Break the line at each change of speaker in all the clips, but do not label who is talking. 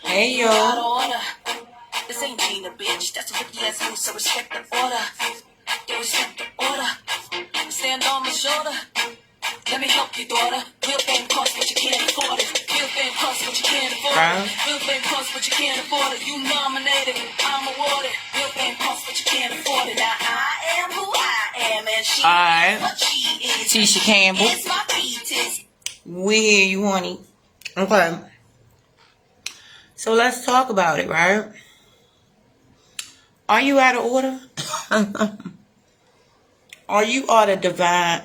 Hey, yo.
This ain't being a bitch. That's a rookie ass move, so respect the order. They respect the order. Stand on my shoulder. Let me help you, daughter. Real fame costs, but you can't afford it. Real fame costs, but you can't afford it. Real fame costs, but you can't afford it. You nominated, I'm awarded. Real fame costs, but you can't afford it. Now I am who I am, and she is what she is.
Tisha Campbell.
It's my beat.
We hear you, honey. Okay. So let's talk about it, right? Are you out of order? Are you out of divine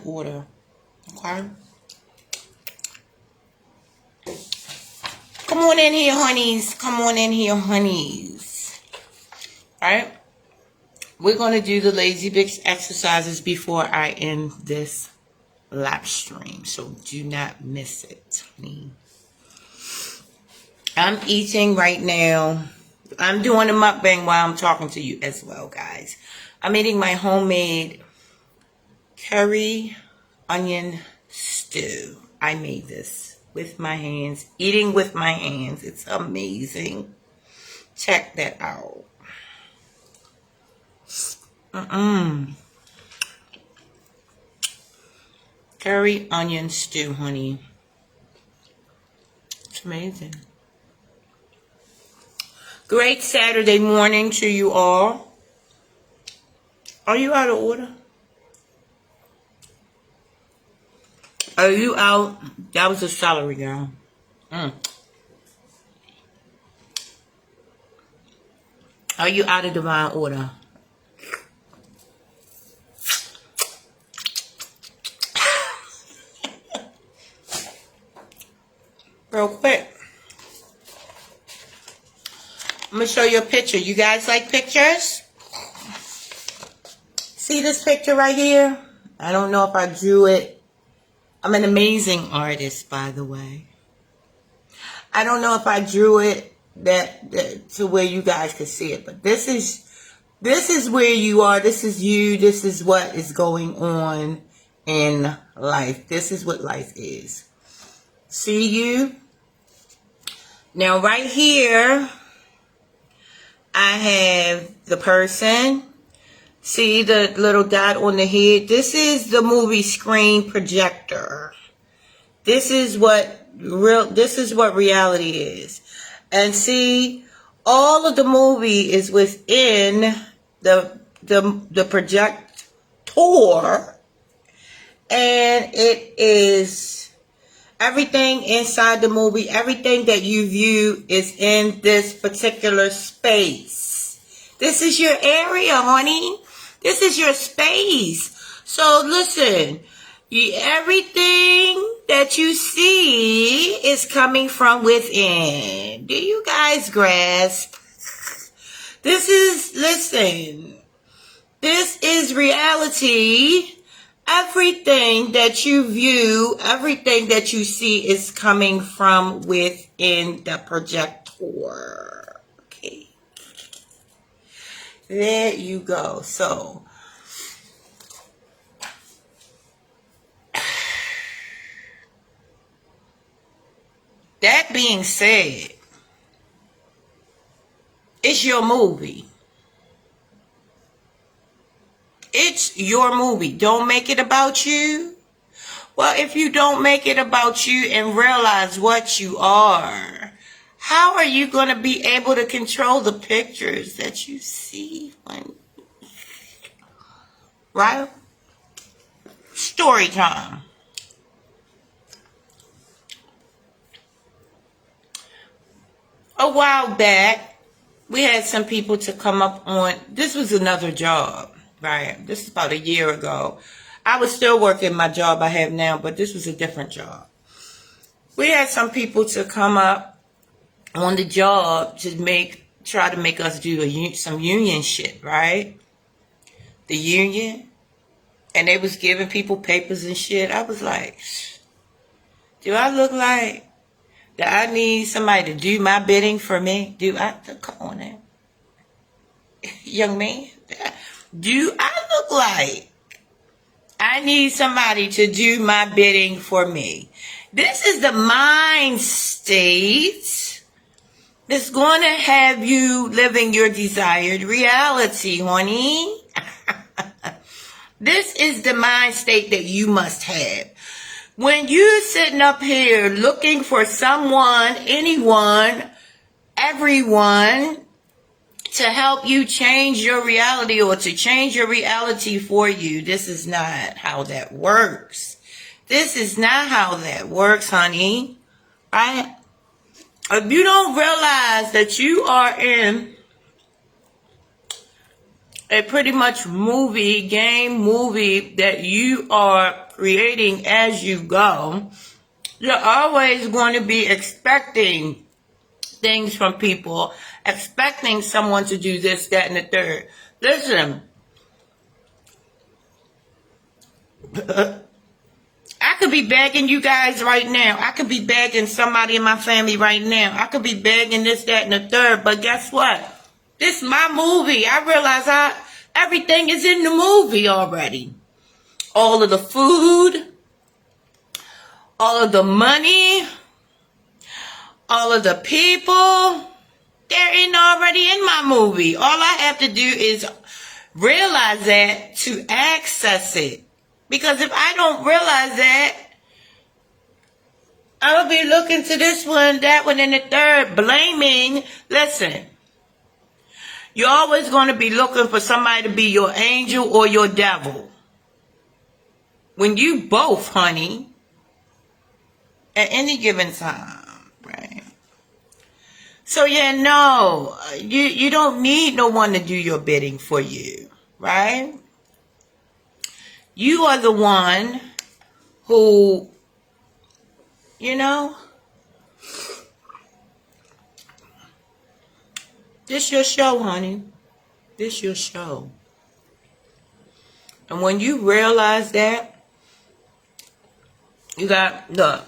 order? Okay. Come on in here, honeys. Come on in here, honeys. Alright? We're going to do the lazy bitch exercises before I end this live stream. So do not miss it, honey. I'm eating right now. I'm doing a mukbang while I'm talking to you as well, guys. I'm eating my homemade curry onion stew. I made this with my hands. Eating with my hands. It's amazing. Check that out. Curry onion stew, honey. It's amazing. Great Saturday morning to you all. Are you out of order? Are you out? That was a celery, girl. Are you out of divine order? Real quick. I'm going to show you a picture. You guys like pictures? See this picture right here? I don't know if I drew it. I'm an amazing artist, by the way. I don't know if I drew it that to where you guys could see it. But this is where you are. This is you. This is what is going on in life. This is what life is. See you? Now right here, I have the person. See the little dot on the head? This is the movie screen projector. This is what reality is. And see, all of the movie is within the projector. And it is everything inside the movie, everything that you view is in this particular space. This is your area, honey. This is your space. So listen, everything that you see is coming from within. Do you guys grasp? This is reality. Everything that you view, everything that you see is coming from within the projector. Okay. There you go. So, that being said, it's your movie. It's your movie. Don't make it about you. Well, if you don't make it about you and realize what you are, how are you going to be able to control the pictures that you see? Right? Story time. A while back, we had some people to come up on, this was another job. Right. This is about a year ago. I was still working my job I have now, but this was a different job. We had some people to come up on the job to try to make us do some union shit, right? The union. And they was giving people papers and shit. I was like, do I look like that I need somebody to do my bidding for me? Come on now. Young man. Do I look like I need somebody to do my bidding for me? This is the mind state that's going to have you living your desired reality, honey. This is the mind state that you must have. When you're sitting up here looking for someone, anyone, everyone to help you change your reality or to change your reality for you, this is not how that works. This is not how that works, honey. Right? If you don't realize that you are in a pretty much game movie that you are creating as you go, you're always going to be expecting things from people, expecting someone to do this, that, and the third. Listen, I could be begging you guys right now. I could be begging somebody in my family right now. I could be begging this, that, and the third. But guess what? This is my movie. I realize everything is in the movie already. All of the food, all of the money, all of the people, they're already in my movie. All I have to do is realize that to access it. Because if I don't realize that, I'll be looking to this one, that one, and the third, blaming. Listen, you're always going to be looking for somebody to be your angel or your devil. When you both, honey, at any given time, right? So yeah, no, you don't need no one to do your bidding for you, right? You are the one who, this your show, honey. This your show. And when you realize that, you got the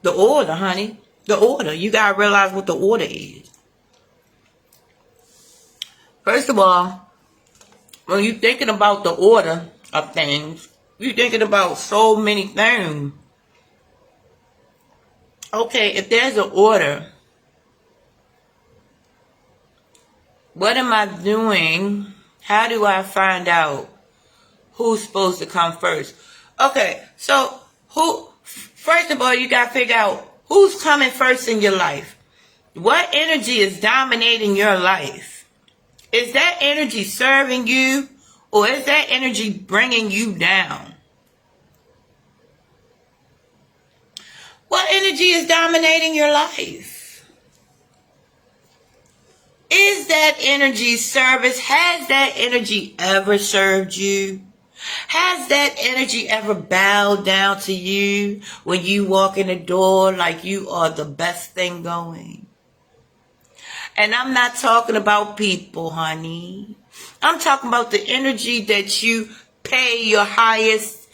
order, honey. The order. You got to realize what the order is. First of all, when you're thinking about the order of things, you're thinking about so many things. Okay, if there's an order, what am I doing? How do I find out who's supposed to come first? Okay, so first of all, you got to figure out who's coming first in your life. What energy is dominating your life? Is that energy serving you, or is that energy bringing you down? What energy is dominating your life? Is that energy service? Has that energy ever served you? Has that energy ever bowed down to you when you walk in the door like you are the best thing going? And I'm not talking about people, honey. I'm talking about the energy that you pay your highest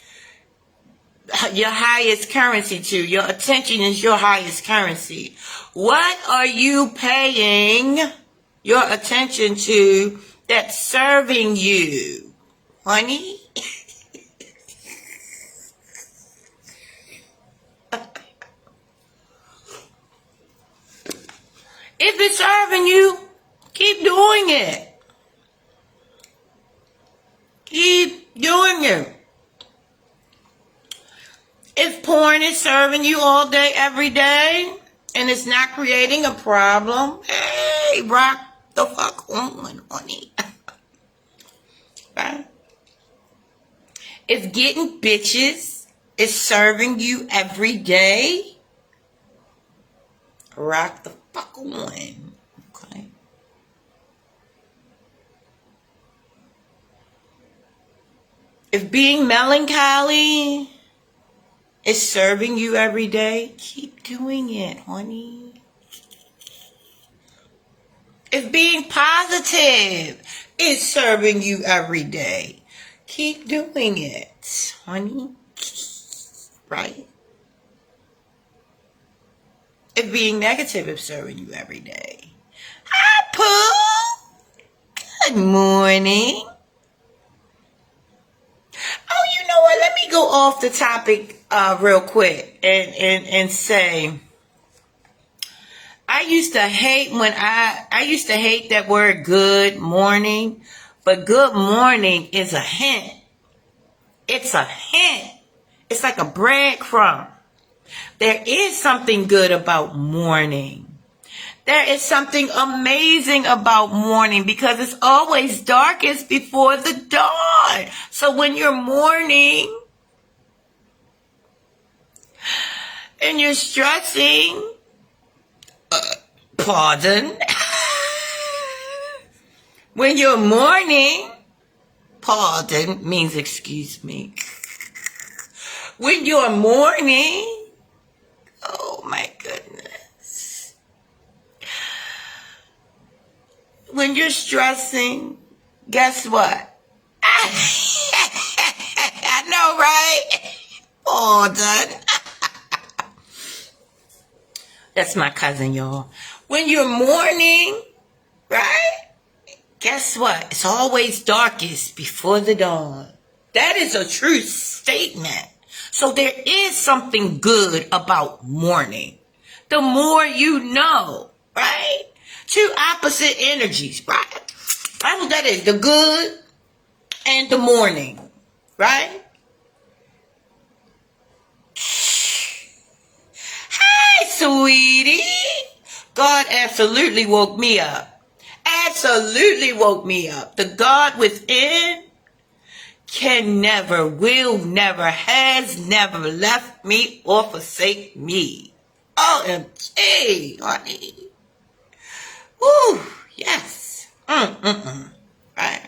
currency to. Your attention is your highest currency. What are you paying your attention to that's serving you, honey? If it's serving you, keep doing it. Keep doing it. If porn is serving you all day, every day, and it's not creating a problem, hey, rock the fuck on, honey. Right? If getting bitches is serving you every day, rock the fuck on. Okay. If being melancholy is serving you every day, keep doing it, honey. If being positive is serving you every day, keep doing it, honey. Right? If being negative is serving you every day. Hi, Pooh. Good morning. Oh, you know what? Let me go off the topic real quick and say, I used to hate that word good morning, but good morning is a hint. It's a hint. It's like a breadcrumb. There is something good about morning. There is something amazing about morning because it's always darkest before the dawn. So when you're mourning and you're stressing, pardon, when you're mourning, pardon means excuse me. When you're mourning, oh my goodness. When you're stressing, guess what? I know, right? Pardon. That's my cousin, y'all. When you're mourning, right? Guess what? It's always darkest before the dawn. That is a true statement. So there is something good about mourning. The more you know, right? Two opposite energies, right? That's what that is. The good and the mourning, right? Hi, sweetie. God absolutely woke me up. Absolutely woke me up. The God within can never, will never, has never left me or forsake me. OMG, honey. Woo, yes. Right.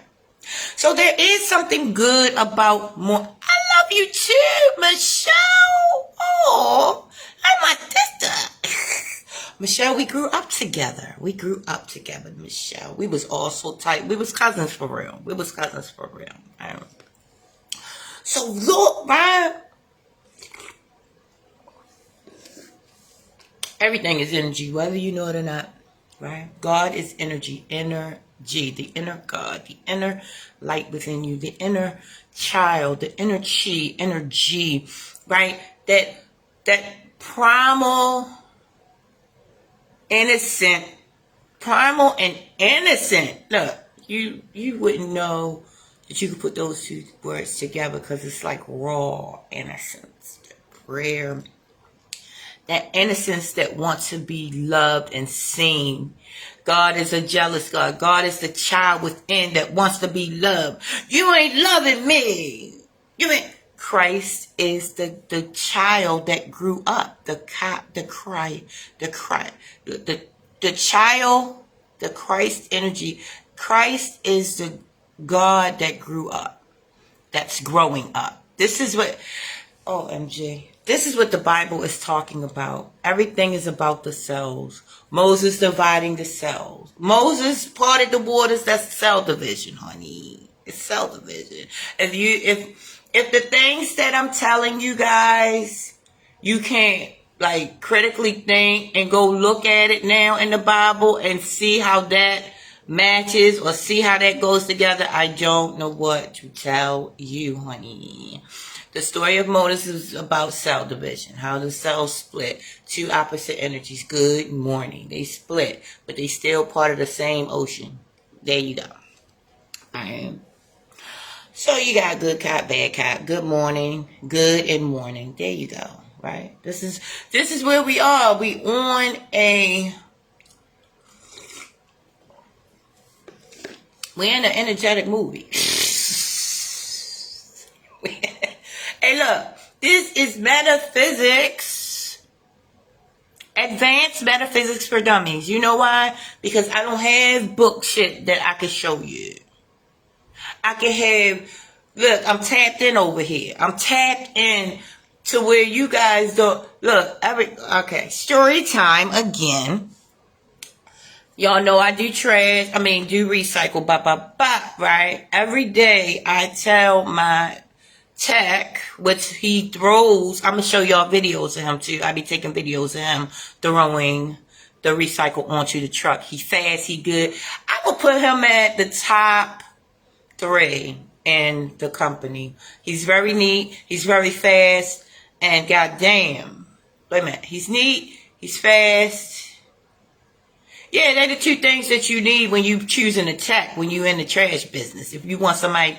So there is something good about more. I love you too, Michelle. Oh, I'm my sister. Michelle, we grew up together. Michelle. We was all so tight. We was cousins for real. Right? So look, right? Everything is energy, whether you know it or not, right? God is energy, the inner God, the inner light within you, the inner child, the inner chi, energy, right? That primal and innocent. Look, you wouldn't know that you could put those two words together because it's like raw innocence, prayer, that innocence that wants to be loved and seen. God is a jealous God. God is the child within that wants to be loved. You ain't loving me. Christ is the child that grew up, the child, the Christ energy. Christ is the God that grew up, that's growing up. This is what, OMG, this is what the Bible is talking about. Everything is about the cells. Moses dividing the cells. Moses parted the waters. That's cell division, honey. It's cell division. If the things that I'm telling you guys, you can't like critically think and go look at it now in the Bible and see how that matches or see how that goes together, I don't know what to tell you, honey. The story of Moses is about cell division, how the cells split. Two opposite energies, good and morning. They split, but they still part of the same ocean. There you go. Alright. So you got good cop, bad cop, good morning, good and morning. There you go. Right? This is where we are. We on we're in an energetic movie. Hey, look, this is metaphysics. Advanced metaphysics for dummies. You know why? Because I don't have book shit that I can show you. I can have, look, I'm tapped in over here. I'm tapped in to where you guys don't, look, okay, story time again. Y'all know I do do recycle, right? Every day I tell my tech, which he throws, I'm going to show y'all videos of him too. I be taking videos of him throwing the recycle onto the truck. He fast, he good. I will put him at the top 3 in the company. He's very neat. He's very fast. And goddamn, wait a minute, he's neat, he's fast. Yeah, they're the two things that you need when you choosing a tech, when you're in the trash business. If you want somebody,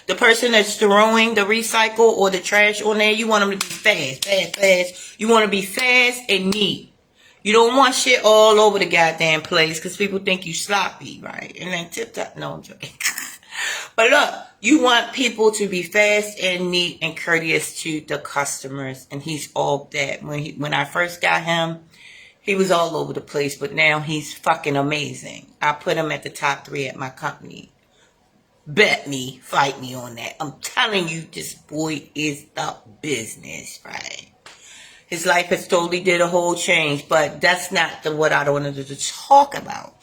the person that's throwing the recycle or the trash on there, you want them to be fast. You want to be fast and neat. You don't want shit all over the goddamn place because people think you sloppy, right? And then tip top, no, I'm joking. But look, you want people to be fast and neat and courteous to the customers, and he's all that. When I first got him, he was all over the place, but now he's fucking amazing. I put him at the top 3 at my company. Bet me, fight me on that. I'm telling you, this boy is the business, right? His life has totally did a whole change, but that's not what I wanted to talk about.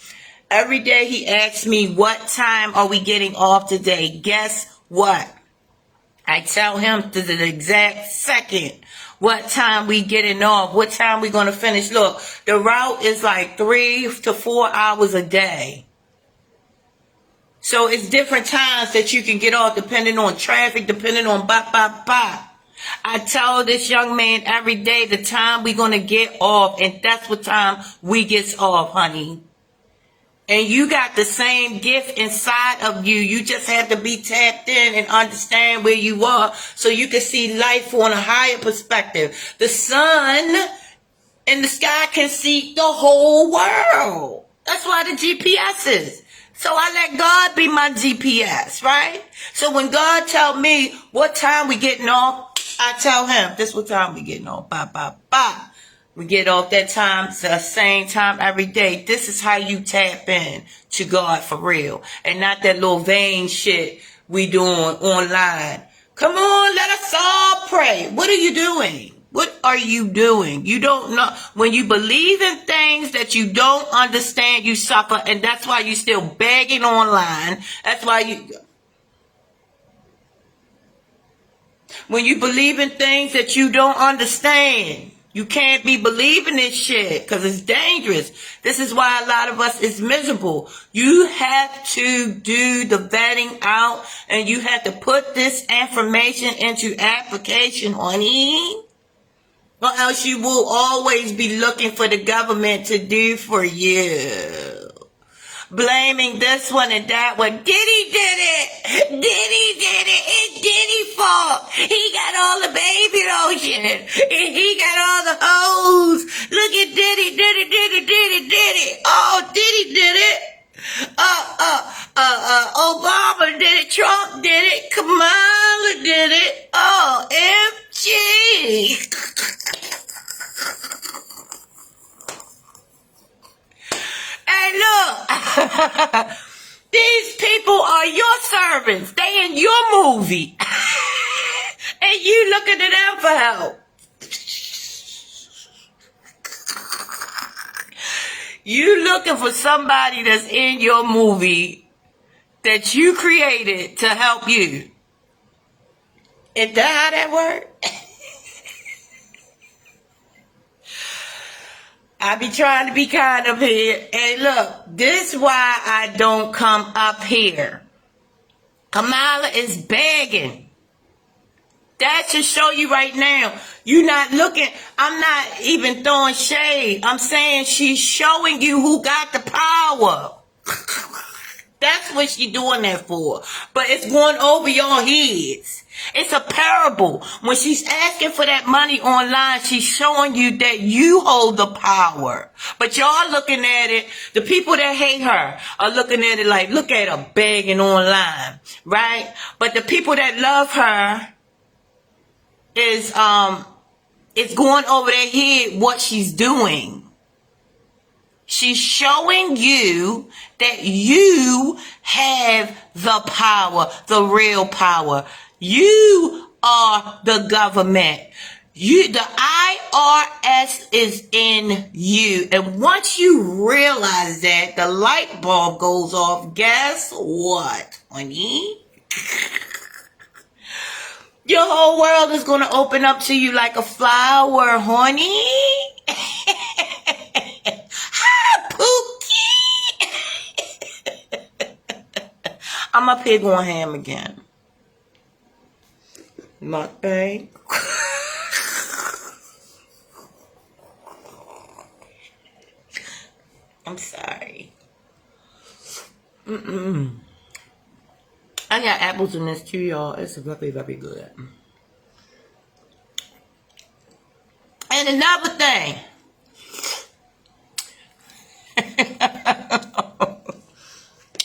Every day he asks me, what time are we getting off today? Guess what? I tell him to the exact second what time we getting off, what time we going to finish. Look, the route is like 3 to 4 hours a day. So it's different times that you can get off depending on traffic, depending on blah. I tell this young man every day the time we going to get off, and that's what time we gets off, honey. And you got the same gift inside of you. You just have to be tapped in and understand where you are so you can see life on a higher perspective. The sun in the sky can see the whole world. That's why the GPS is. So I let God be my GPS, right? So when God tell me what time we getting off, I tell him, this what time we getting off. Bye. We get off that time, the same time every day. This is how you tap in to God for real. And not that little vain shit we doing online. Come on, let us all pray. What are you doing? What are you doing? You don't know. When you believe in things that you don't understand, you suffer. And that's why you still begging online. That's why you... When you believe in things that you don't understand, you can't be believing this shit because it's dangerous. This is why a lot of us is miserable. You have to do the vetting out and you have to put this information into application, honey. Or else you will always be looking for the government to do for you. Blaming this one and that one. Diddy did it. It's Diddy's fault. He got all the baby lotion. He got all the hoes. Look at Diddy. Oh, Diddy did it. Obama did it. Trump did it. Kamala did it. Oh, MG. Hey, look, these people are your servants. They in your movie. And you looking to them for help. You looking for somebody that's in your movie that you created to help you. Is that how that works? I be trying to be kind up here. And look, this is why I don't come up here. Kamala is begging. That should show you right now. You're not looking. I'm not even throwing shade. I'm saying she's showing you who got the power. That's what she's doing that for. But it's going over your heads. It's a parable. When she's asking for that money online, she's showing you that you hold the power. But y'all looking at it, the people that hate her are looking at it like, look at her begging online, right? But the people that love her is it's going over their head what she's doing. She's showing you that you have the power, the real power. You are the government. The IRS is in you. And once you realize that, the light bulb goes off. Guess what, honey? Your whole world is going to open up to you like a flower, honey. Hi, Pookie. I'm up here going ham again. Mukbang. I'm sorry. I got apples in this too, y'all. It's very, very good. And another thing.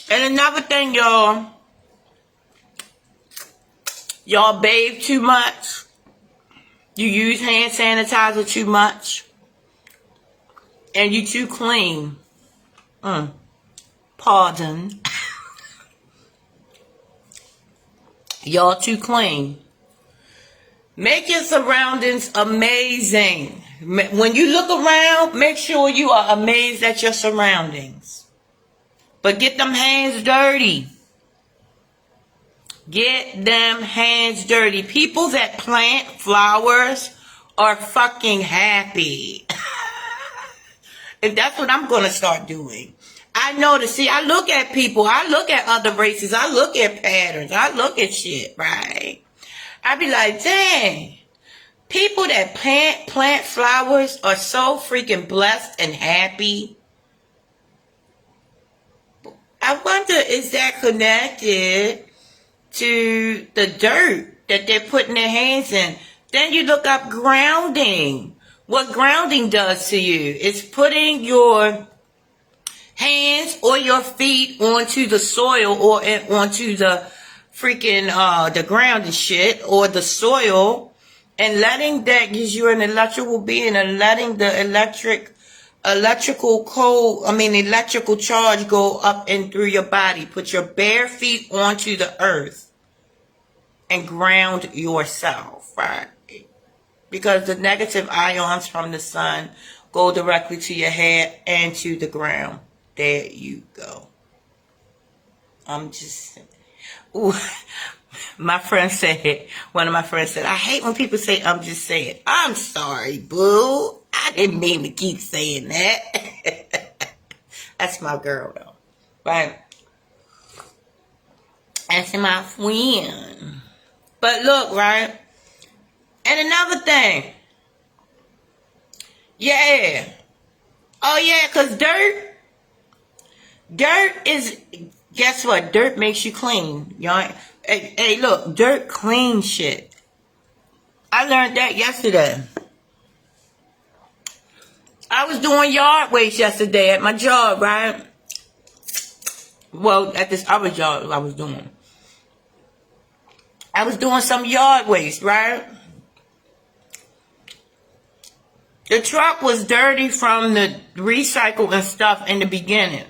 And another thing, y'all. Y'all bathe too much. You use hand sanitizer too much. And you too clean. Pardon. Y'all too clean. Make your surroundings amazing. When you look around, make sure you are amazed at your surroundings. But get them hands dirty. Get them hands dirty. People that plant flowers are fucking happy. And that's what I'm going to start doing. I notice, see, I look at people. I look at other races. I look at patterns. I look at shit, right? I be like, dang. People that plant flowers are so freaking blessed and happy. I wonder, is that connected to the dirt that they're putting their hands in? Then you look up grounding. What grounding does to you? It's putting your hands or your feet onto the soil or onto the freaking the ground and shit or the soil, and letting that gives you an electrical being, and letting the electrical charge go up and through your body. Put your bare feet onto the earth and ground yourself, right? Because the negative ions from the sun go directly to your head and to the ground. There you go. I'm just... Ooh, my friend said, one of my friends said, I hate when people say, I'm just saying. I'm sorry, boo. I didn't mean to keep saying that. That's my girl, though. Right? That's my friend. But look, right? And another thing. Yeah. Oh, yeah, because dirt is, guess what? Dirt makes you clean. Y'all. Hey, look, dirt clean shit. I learned that yesterday. I was doing yard waste yesterday at my job, right? Well, at this other job I was doing. I was doing some yard waste, right? The truck was dirty from the recycle and stuff in the beginning.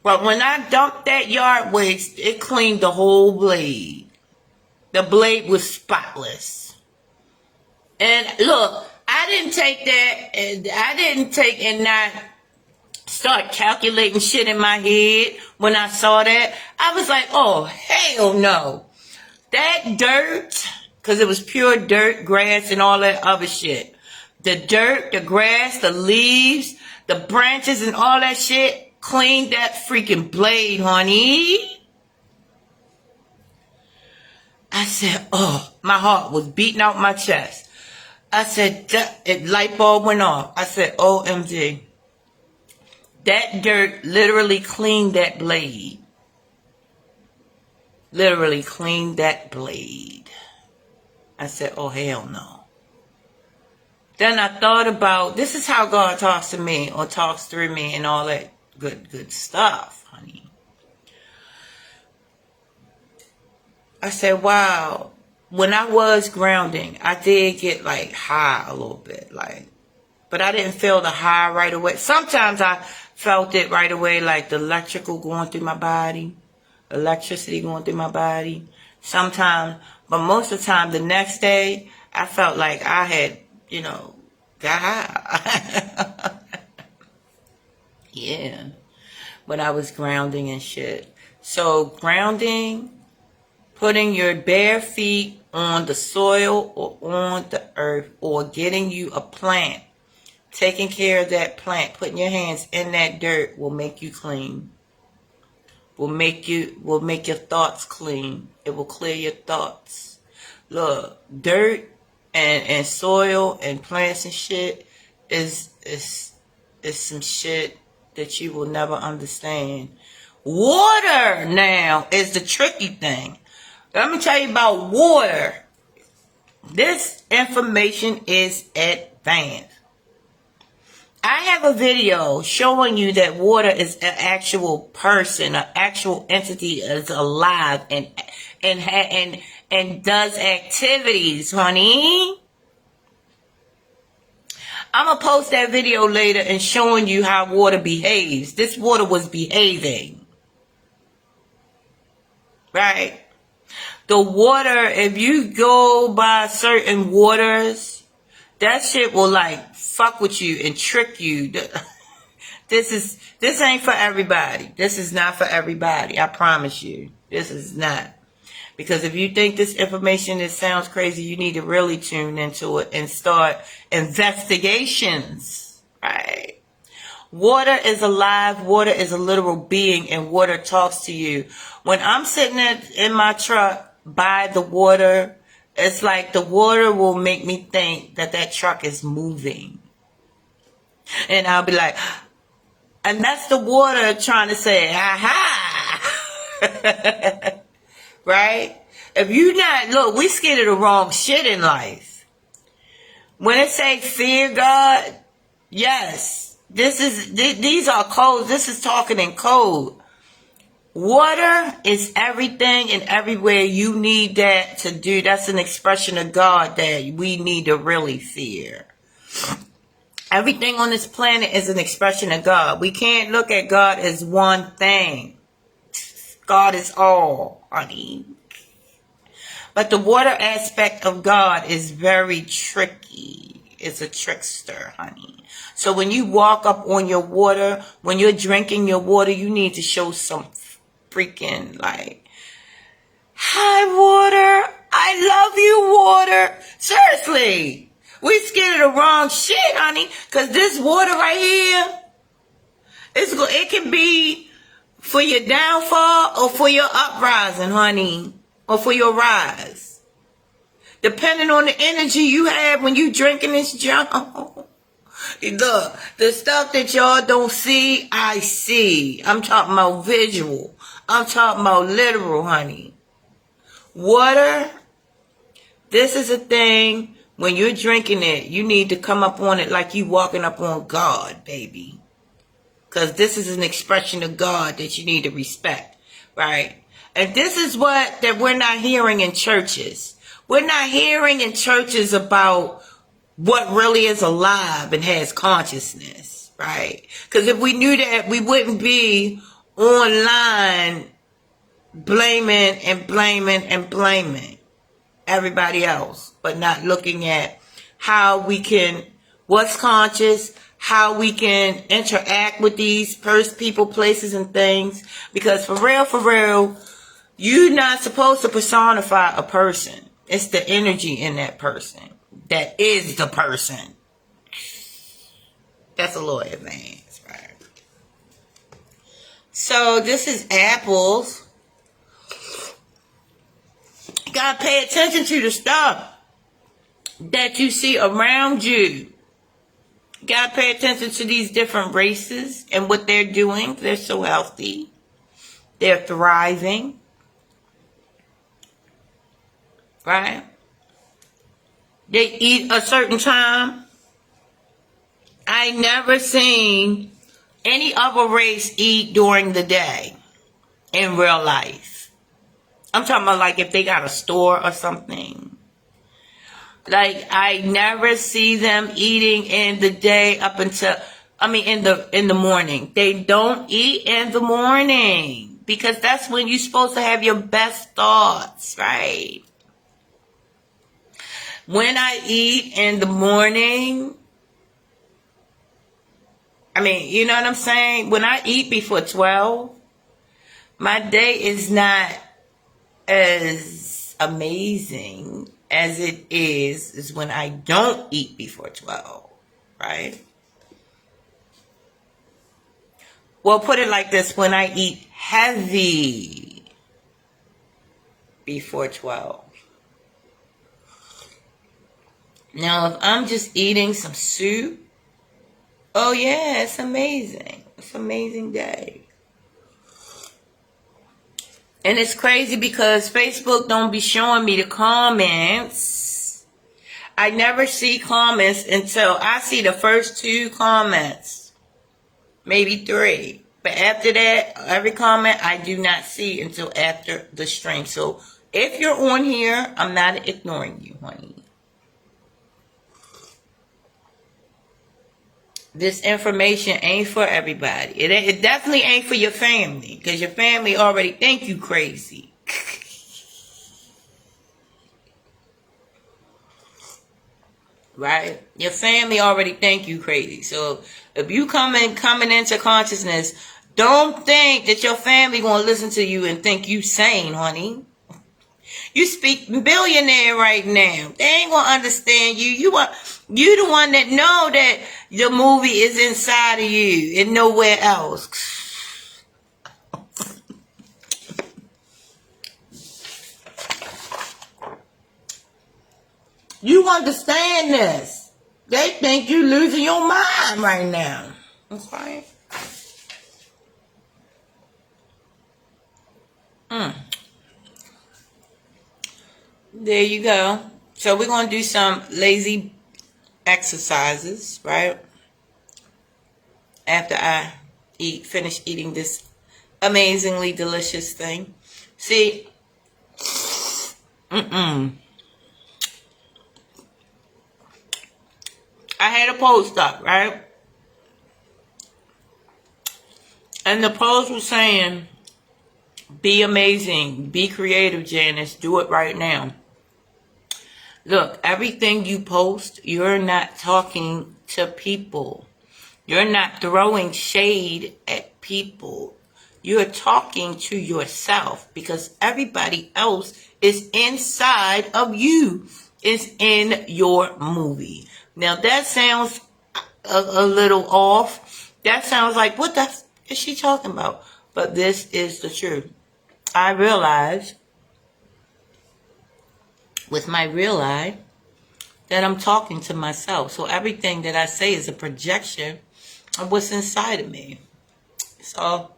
But when I dumped that yard waste, it cleaned the whole blade. The blade was spotless. And look, I didn't take that, and I didn't take and not start calculating shit in my head when I saw that. I was like, oh, hell no. That dirt, because it was pure dirt, grass, and all that other shit. The dirt, the grass, the leaves, the branches, and all that shit cleaned that freaking blade, honey. I said, oh, my heart was beating out my chest. I said, light bulb went off. I said, OMG. That dirt literally cleaned that blade. Literally cleaned that blade. I said, oh, hell no. Then I thought about, this is how God talks to me or talks through me and all that good stuff, honey. I said, wow. When I was grounding, I did get like high a little bit, like, but I didn't feel the high right away. Sometimes I felt it right away, like the electricity going through my body. Sometimes, but most of the time, the next day, I felt like I had, got high. Yeah, when I was grounding and shit. So grounding, putting your bare feet on the soil or on the earth, or getting you a plant, taking care of that plant, putting your hands in that dirt will make you clean. Will make your thoughts clean. It will clear your thoughts. Look, dirt and soil and plants and shit is some shit that you will never understand. Water now is the tricky thing. Let me tell you about water. This information is advanced. I have a video showing you that water is an actual person, an actual entity is alive and does activities, honey. I'm going to post that video later and showing you how water behaves. This water was behaving. Right? The water, if you go by certain waters, that shit will like fuck with you and trick you. This ain't for everybody. This is not for everybody. I promise you. This is not. Because if you think this information sounds crazy, you need to really tune into it and start investigations. Right? Water is alive. Water is a literal being, and water talks to you. When I'm sitting in my truck by the water, it's like the water will make me think that truck is moving. And I'll be like, and that's the water trying to say, aha. Right? If you not, look, we scared of the wrong shit in life. When it say fear God, yes, these are codes. This is talking in code. Water is everything and everywhere you need that to do. That's an expression of God that we need to really fear. Everything on this planet is an expression of God. We can't look at God as one thing. God is all, honey. But the water aspect of God is very tricky. It's a trickster, honey. So when you walk up on your water, when you're drinking your water, you need to show some freaking like, hi water, I love you water. Seriously. We scared of the wrong shit, honey. Because this water right here, it can be for your downfall or for your uprising, honey. Or for your rise. Depending on the energy you have when you drinking this junk. Look, the stuff that y'all don't see, I see. I'm talking about visual. I'm talking about literal, honey. Water, this is a thing. When you're drinking it, you need to come up on it like you walking up on God, baby. Because this is an expression of God that you need to respect, right? And this is what that we're not hearing in churches. We're not hearing in churches about what really is alive and has consciousness, right? Because if we knew that, we wouldn't be online blaming everybody else, but not looking at how we can, what's conscious, how we can interact with these people, places, and things. Because for real, you're not supposed to personify a person. It's the energy in that person that is the person. That's a little advanced, right? So this is apples. You gotta pay attention to the stuff that you see around you. You gotta pay attention to these different races and what they're doing. They're so healthy. They're thriving. Right? They eat a certain time. I never seen any other race eat during the day in real life. I'm talking about like if they got a store or something. Like I never see them eating in the day up until, in the morning. They don't eat in the morning because that's when you're supposed to have your best thoughts, right? When I eat in the morning, you know what I'm saying? When I eat before 12, my day is not as amazing as it is when I don't eat before 12, right? Well, put it like this, when I eat heavy before 12. Now, if I'm just eating some soup, oh yeah, it's amazing. It's an amazing day. And it's crazy because Facebook don't be showing me the comments. I never see comments until I see the first 2 comments. Maybe 3. But after that, every comment I do not see until after the stream. So if you're on here, I'm not ignoring you, honey. This information ain't for everybody. It definitely ain't for your family. Because your family already think you crazy. Right? Your family already think you crazy. So if you coming into consciousness, don't think that your family gonna listen to you and think you sane, honey. You speak billionaire right now. They ain't gonna understand you. You the one that know that the movie is inside of you and nowhere else. You understand this. They think you losing your mind right now. Okay. There you go. So we're going to do some lazy exercises, right? After I finish eating this amazingly delicious thing. See, I had a post up, right? And the post was saying, be amazing, be creative, Janice, do it right now. Look, everything you post, you're not talking to people. You're not throwing shade at people. You're talking to yourself because everybody else is inside of you, is in your movie. Now that sounds a little off. That sounds like, what the f is she talking about? But this is the truth. I realized with my real eye that I'm talking to myself. So everything that I say is a projection of what's inside of me. So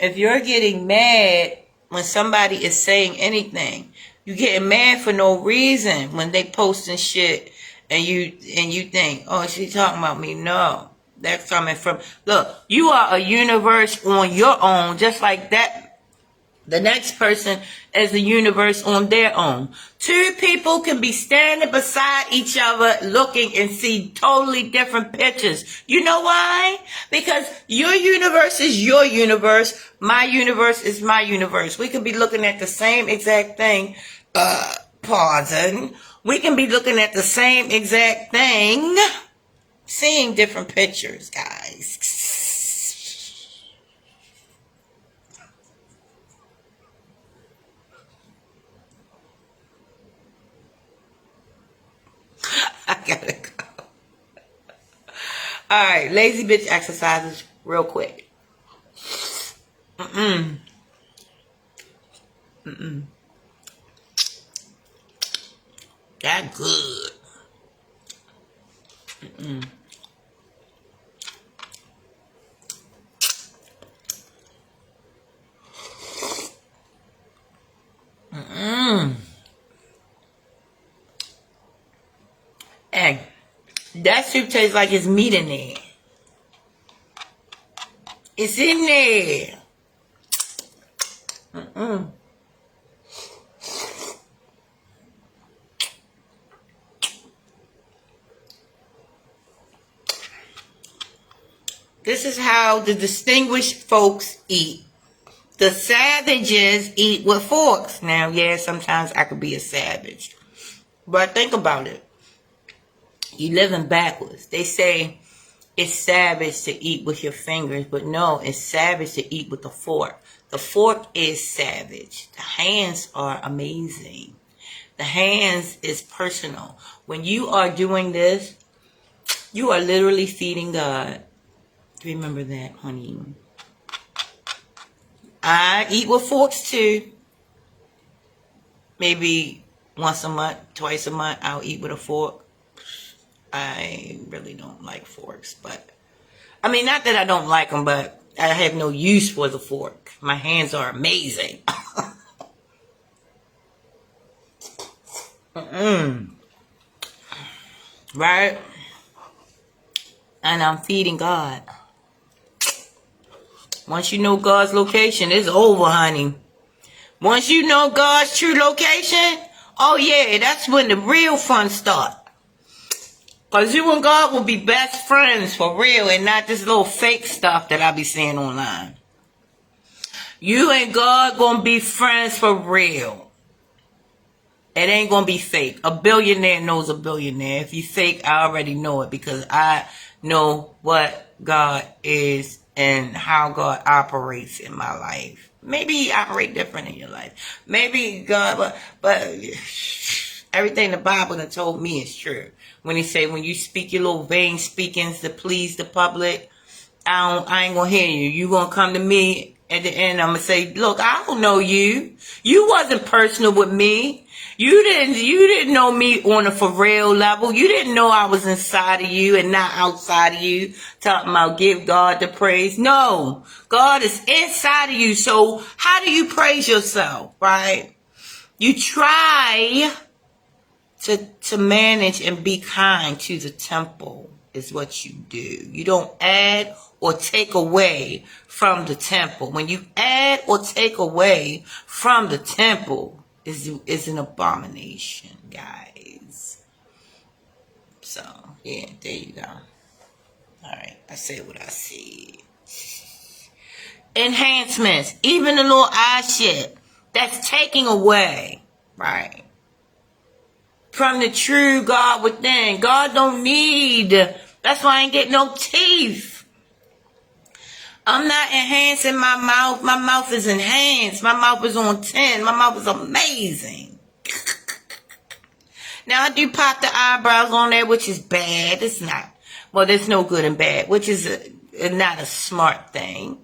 if you're getting mad when somebody is saying anything, you getting mad for no reason when they posting shit and you think, oh, she talking about me. No, that's coming from, look, you are a universe on your own, just like that. The next person is a universe on their own. 2 people can be standing beside each other looking and see totally different pictures. You know why? Because your universe is your universe. My universe is my universe. We can be looking at the same exact thing. Pardon. We can be looking at the same exact thing, seeing different pictures, guys. I gotta go. Alright, lazy bitch exercises real quick. That good. Hey, that soup tastes like it's meat in there. It's in there. This is how the distinguished folks eat. The savages eat with forks. Now, yeah, sometimes I could be a savage. But think about it. You living backwards. They say it's savage to eat with your fingers, but no, it's savage to eat with a fork. The fork is savage. The hands are amazing. The hands is personal. When you are doing this, you are literally feeding God. Remember that, honey. I eat with forks too. Maybe once a month, twice a month, I'll eat with a fork. I really don't like forks, but I mean, not that I don't like them, but I have no use for the fork. My hands are amazing. Right? And I'm feeding God. Once you know God's location, it's over, honey. Once you know God's true location, oh yeah, that's when the real fun starts. Because you and God will be best friends for real and not this little fake stuff that I be seeing online. You and God going to be friends for real. It ain't going to be fake. A billionaire knows a billionaire. If you fake, I already know it because I know what God is and how God operates in my life. Maybe he operates different in your life. Maybe God, but everything the Bible done told me is true. When he say, when you speak your little vain speakings to please the public, I ain't gonna hear you. You gonna come to me at the end, I'm gonna say, look, I don't know you. You wasn't personal with me. You didn't know me on a for real level. You didn't know I was inside of you and not outside of you. Talking about give God the praise. No, God is inside of you. So how do you praise yourself, right? You try to manage and be kind to the temple is what you do. You don't add or take away from the temple. When you add or take away from the temple is an abomination, guys. So, yeah, there you go. Alright, I said what I said. Enhancements. Even the little eye shit. That's taking away, right? From the true God within. God don't need. That's why I ain't getting no teeth. I'm not enhancing my mouth. My mouth is enhanced. My mouth is on 10. My mouth is amazing. Now I do pop the eyebrows on there, which is bad. It's not. Well, there's no good and bad, which is not a smart thing.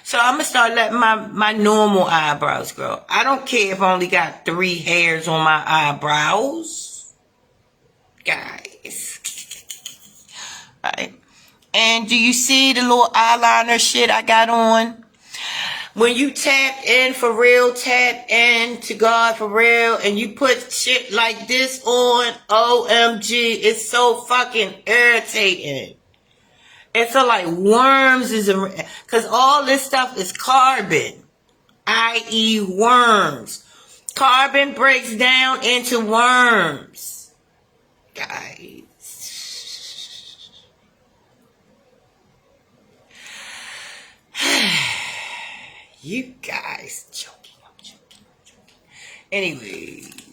So I'm going to start letting my normal eyebrows grow. I don't care if I only got 3 hairs on my eyebrows. Guys. Right. And do you see the little eyeliner shit I got on? When you tap in for real, tap in to God for real, and you put shit like this on, OMG, it's so fucking irritating. It's so like worms is, because all this stuff is carbon, i.e. worms. Carbon breaks down into worms. Guys. You guys joking. I'm joking. Anyways,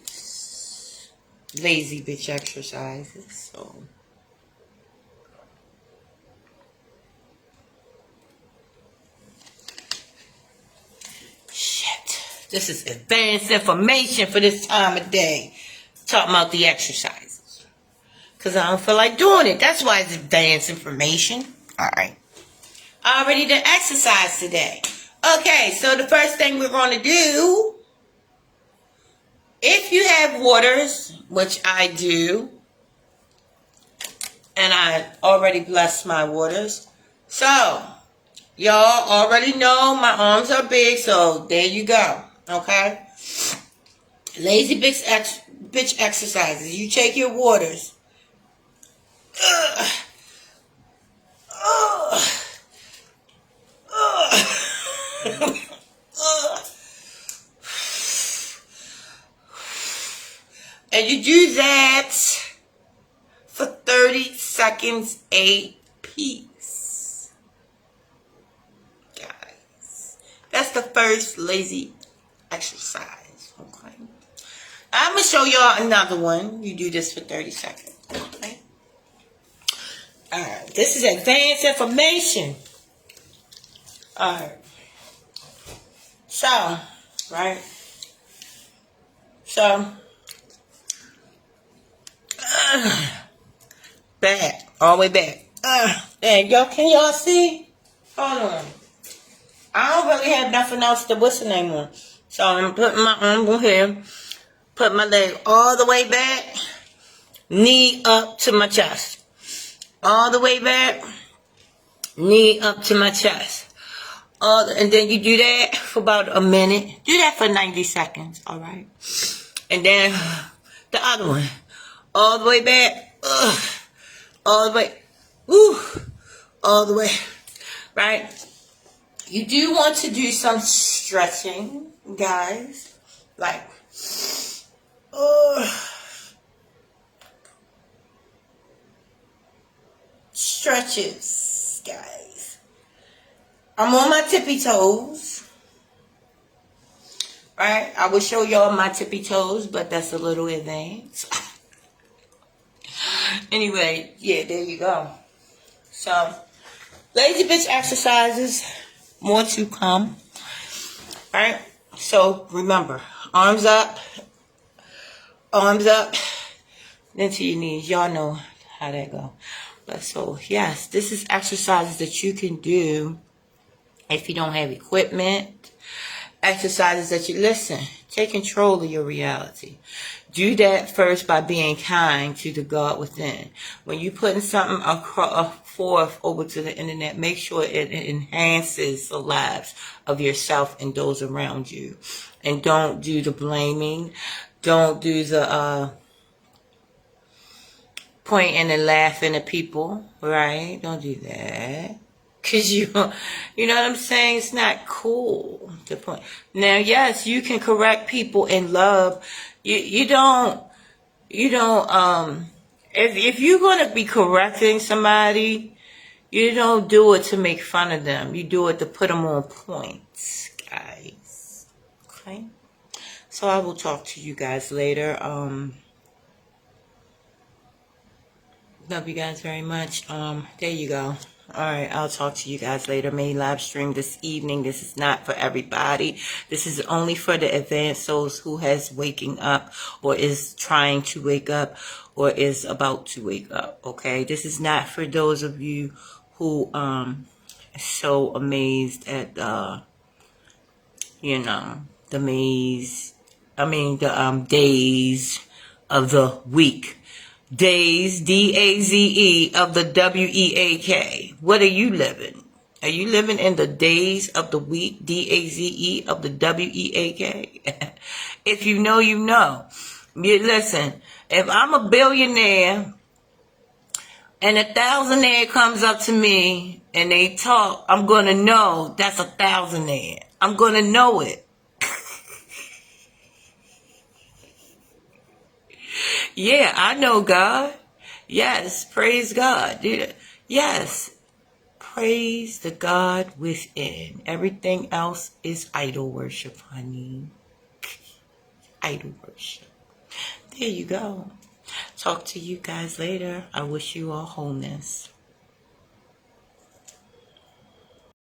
lazy bitch exercises. So shit. This is advanced information for this time of day. Talking about the exercises. Because I don't feel like doing it. That's why it's advanced information. Alright. I already did exercise today. Okay, so the first thing we're going to do, if you have waters, which I do, and I already blessed my waters. So, y'all already know my arms are big, so there you go. Okay? Lazy bitch exercises. You take your waters. And you do that for 30 seconds a piece. Guys, that's the first lazy exercise. Okay. I'm going to show y'all another one. You do this for 30 seconds. Okay. Alright. This is advanced information. Alright. So, right? So, back. All the way back. And y'all, can y'all see? Hold on. I don't really have nothing else to what's the name on. So, I'm putting my arm here. Put my leg all the way back. Knee up to my chest. All the way back. Knee up to my chest. And then you do that for about a minute. Do that for 90 seconds, all right? And then the other one. All the way back. All the way. Woo. All the way. Right? You do want to do some stretching, guys. Like, stretches, guys. I'm on my tippy toes. Right? I will show y'all my tippy toes, but that's a little advanced. Anyway, yeah, there you go. So, lazy bitch exercises. More to come. Alright? So, remember, arms up, then to your knees. Y'all know how that go. But so, yes, this is exercises that you can do if you don't have equipment. Exercises that you listen. Take control of your reality. Do that first by being kind to the God within. When you're putting something forth over to the internet, make sure it enhances the lives of yourself and those around you. And don't do the blaming. Don't do the pointing and laughing at people, right? Don't do that. Because you know what I'm saying? It's not cool to point. Now, yes, you can correct people in love. You don't, if you're going to be correcting somebody, you don't do it to make fun of them. You do it to put them on points, guys. Okay? So I will talk to you guys later. Love you guys very much. There you go. Alright, I'll talk to you guys later. May live stream this evening. This is not for everybody. This is only for the advanced souls who has waking up or is trying to wake up or is about to wake up. Okay? This is not for those of you who so amazed at the days of the week. Days, D-A-Z-E, of the W-E-A-K. What are you living? Are you living in the days of the week, D-A-Z-E, of the W-E-A-K? If you know, you know. Listen, if I'm a billionaire and a thousandaire comes up to me and they talk, I'm going to know that's a thousandaire. I'm going to know it. Yeah, I know God. Yes, praise God. Yes, praise the God within. Everything else is idol worship, honey. Idol worship. There you go. Talk to you guys later. I wish you all wholeness.